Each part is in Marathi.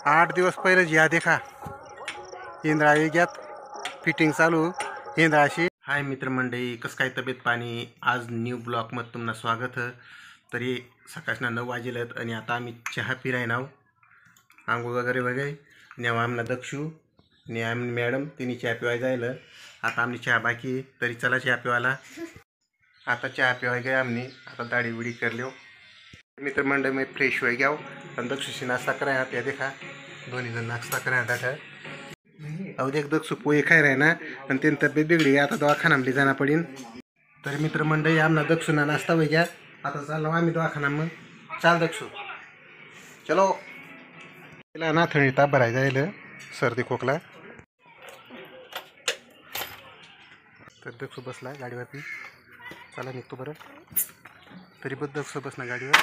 8 दिवस पहिले या देखा इंद्रा वेग्यात फिटिंग चालू इंद्राशी। हाय मित्रमंडळी, कसं काय तब्येत पाणी? आज न्यू ब्लॉगमध्ये तुमचं स्वागत। तरी सकाळच्या 9 वाजलेत आणि आता आम्ही चहा पिराय नाव आंघोळ वगैरे आणि आम्हाला दक्षू आणि आम्ही मॅडम तिने चहा पिवाय जायला। आता आम्ही चहा बाकी तरी चला चहा पिवायला। आता चहा पिवाय गए आम्ही, आता दाढी बिडी करल्यो मित्रमंडळ में फ्रेश हो गया और दक्षुशी नाश्ता कराया। त्या देखा दोन्ही जण नाश्ता कराया था। अब देख दक्षु पोहे खाय रहे ना आणि तीन तब्येत बिगड़ी आता दवाखान्यामध्ये जाना पडीन। तर मित्रमंडळी आमना दक्षुना नाश्ता हो गया, आता चाललो आम्ही दवाखाना में। चाल दक्षु चलो। तिला नाथणी ताप भराय जायला, सर्दी खोकला। तर दक्षु बसला गाडीवरती, चला निघतो बरं। तरी पण दक्षु बसना गाडीवर,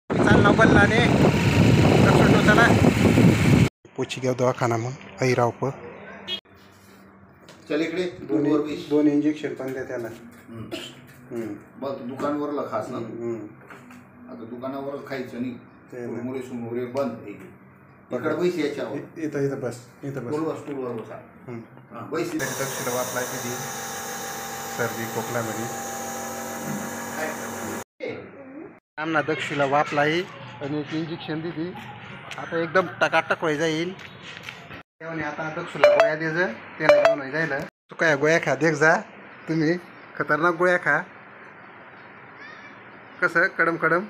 चाल ना बल्ला ने दक्षु चला पोची गया दवाखाना में अहिराव पर। चल इकडे दोन इंजेक्शन पण द्या त्याला। बघ दुकानावरला खास ना, आता दुकानावर खायचं नाही, मुळे सुमुळे बंद। इकडे पैसे याच्यावर इथं बस, इथं बस स्टूलवर बसा। पैसे दक्षिण वापराय किती सर्दी खोकला म्हणे आमना दक्षिला वापलाई आणि एक इंजेक्शन दिली। आता एकदम टकाटक व्हाय जाईल। आता दक्षुला गोळ्या दे जा, त्याला घेऊन व्हाय जायला। तू काय गोळ्या खा, देख जा तुम्ही खतरनाक गोळ्या खा। कसं कडम कडम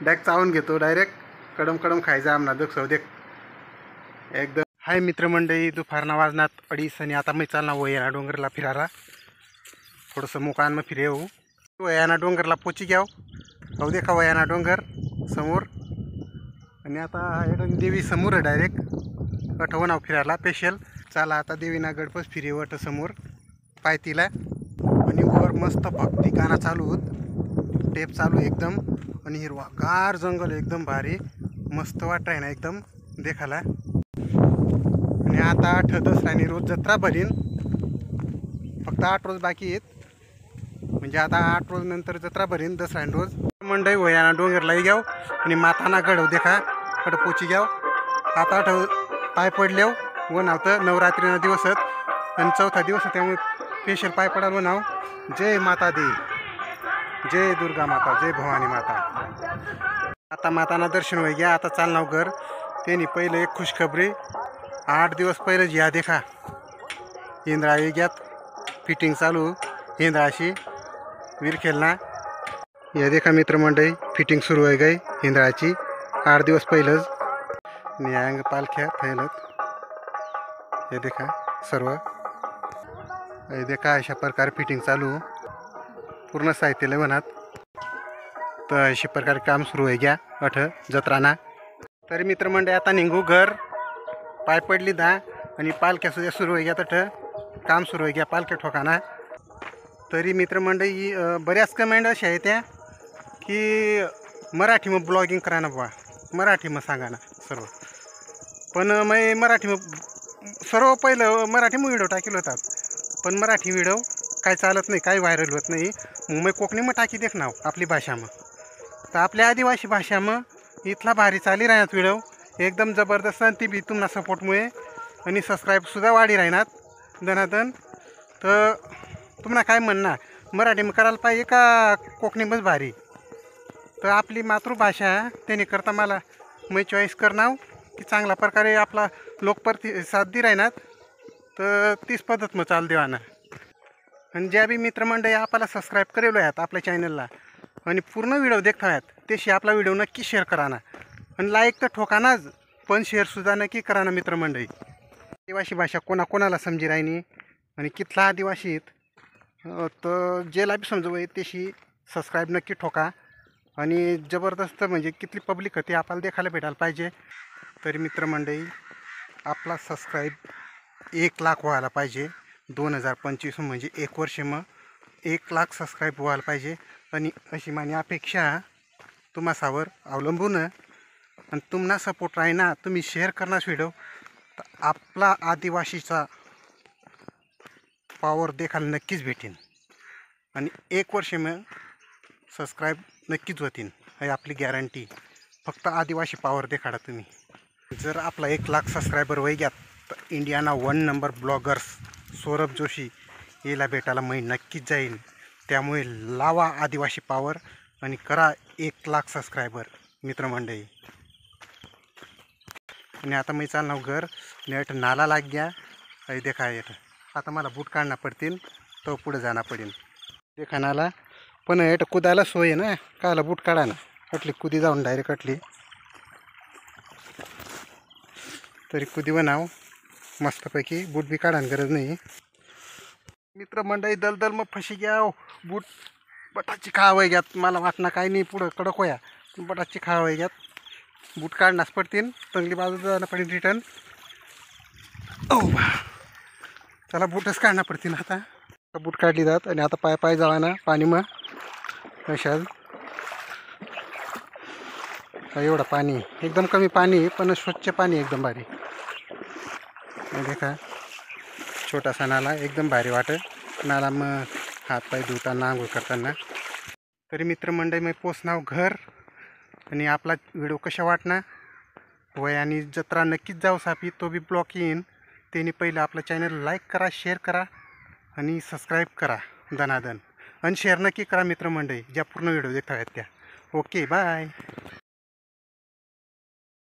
डायरेक्ट चावून घेतो, डायरेक्ट कडम कडम खायचा आमना दक्षु देख एकदम। हाय मित्रमंडळी, दुपारना वाजनात 2:30 आणि आता मी चालना वयाना डोंगरला फिरायला। थोडंसं मुकान में फिरे हो वयाना डोंगरला पोची घ्याव। अहो देखा वयाना डोंगर समोर आणि आता देवी समोर आहे डायरेक्ट अठवण फिरायला स्पेशल। चला आता देवीना गडपच फिरे वट समोर पायतीला आणि वर मस्त भक्ती गाणं चालू होत, टेप चालू एकदम आणि हिरवा गार जंगल एकदम भारी मस्त वाटाय ना एकदम देखाला। आणि आता 8 दसऱ्यानी रोज जत्रा भरीन, फक्त 8 रोज बाकी आहेत, म्हणजे आता 8 रोज नंतर जत्रा भरीन दसऱ्यान रोज। मंडई वयाना डोंगरला घ्याव आणि माताना गडव देखा अट पोची घ्याव। आता 8 पाय पडल्याव व नाव तर नवरात्रीना दिवसात आणि 4था दिवस, त्यामुळे स्पेशल पाय पडाल व नाव जय माता दी, जय दुर्गा माता, जय भवानी माता। आता माताना दर्शन हो गया, आता चालनाव घर। त्यांनी पहिले एक खुशखबरी 8 दिवस पहिले या देखा इंद्रा वेग्यात फिटिंग चालू इंद्राशी विरखेलना। या देखा मित्रमंडळी फिटिंग सुरू आहे गई इंद्राची 8 दिवस पहिलंच। न्यायांग पालख्या थैलत हे देखा सर्व, हे देखा अशा प्रकारे फिटिंग चालू पूर्ण साहित्य बनात। तर अशा प्रकारे काम सुरू आहे गया 8 जत्राना। तरी मित्रमंडळी आता निघू घर, पाय पडली दा आणि पालख्या सुद्धा सुरू आहे गया, तठ काम सुरू आहे गया पालख्या ठोकाना। तरी मित्रमंडळी बऱ्याच कमेंट अशा आहेत त्या की मराठी में ब्लॉगिंग कराना बुवा, मराठी में सांगा ना सर्व। पण मी मराठी में सर्व पहिलं मराठी में व्हिडिओ टाकेल होतात, पण मराठी व्हिडिओ काय चालत नाही, काही व्हायरल होत नाही। मग मी कोकणी में टाकी देख नाव आपली भाषा में, तर आपल्या आदिवासी भाषा में इथला भारी चाली राहणार व्हिडिओ एकदम जबरदस्त। ती बी तुम्हाला सपोर्टमुळे आणि सबस्क्राईबसुद्धा वाढी राहणार दनादन। तर तुम्हाला काय म्हणणार, मराठी में करायला पाहिजे का कोकणीमध्ये भारी? तर आपली मातृभाषा त्याने करता मला मी चॉईस करणार की चांगल्या प्रकारे आपला लोकप्रतिसाद दी राहणार, तर तीच पद्धत मग चाल देवाना। आणि ज्या बी मित्रमंडळी आपल्याला सबस्क्राईब करेलो आहेत आपल्या चॅनलला आणि पूर्ण व्हिडिओ देखता आहेत, त्याशी आपला व्हिडिओ नक्की शेअर करा ना आणि लाईक तर ठोकानाच, पण शेअरसुद्धा नक्की करा ना मित्रमंडळी। आदिवासी भाषा कोणाला समजी राहिनी आणि कितला आदिवासी आहेत, तर ज्याला बी समजू त्याशी सबस्क्राईब नक्की ठोका। आणि जबरदस्त म्हणजे किती पब्लिक होती आपल्याला देखायला भेटायला पाहिजे। तरी मित्रमंडळी आपला सबस्क्राईब 1 लाख व्हायला पाहिजे 2025 म्हणजे 1 वर्ष मग 1 लाख सबस्क्राईब व्हायला पाहिजे। आणि अशी माझी अपेक्षा तुम्हासावर अवलंबून आणि तुम्हाला सपोर्ट राहीना, तुम्ही शेअर करणार व्हिडिओ, तर आपला आदिवासीचा पावर देखायला नक्कीच भेटेन आणि 1 वर्ष मग सबस्क्राईब नक्कीच होतील, हे आपली गॅरंटी। फक्त आदिवासी पावर देखाडा तुम्ही। जर आपला 1,00,000 सबस्क्रायबर वय घ्यात तर Indiana 1 number bloggers Saurabh Joshi याला भेटायला मी नक्कीच जाईन. त्यामुळे लावा आदिवासी पावर आणि करा 1,00,000 सबस्क्रायबर मित्रमंडळी. आणि आता मी चालणार घर नेट नाला लाग गया अरे देखा येत आता मला बूट काढणं पडतील तो पुढे जाणं पडेल देखा नाला पण हेट कुदायला सोय आहे ना कायला बूट काढा ना अटली कुदी जाऊन डायरेक्ट अटली तरी कुदी बनाव मस्तपैकी बूट बी काढायला गरज नाही. मित्रमंडळी दलदल मग फशी घ्या बूट बटाची खावय घ्यात मला वाटणं काही नाही पुढं कडक होया बटाची खावय घ्यात बूट काढण्यास पडतील चांगली बाजू जाणं पडेल रिटर्न. ओ चला बूटच काढणं पडतील आता बूट काढली जात आणि आता पाय पाय जावा ना पाणी मग अशाच एवढं पाणी एकदम कमी पाणी पण स्वच्छ पाणी एकदम भारी देखा छोटासा नाला एकदम भारी वाटत नाला मग हात पाय धुताना आंघोळ करताना. तरी मित्रमंडळी मी पोचणार घर आणि आपला व्हिडिओ कशा वाटणार वय आणि जत्रा नक्कीच जाऊ सापी तो बी ब्लॉक येईन त्यांनी पहिलं आपलं चॅनल लाईक करा शेअर करा आणि सबस्क्राईब करा दनादन आणि शेअर नक्की करा मित्रमंडळी ज्या पूर्ण व्हिडिओ देखता आहेत त्या. Okay bye.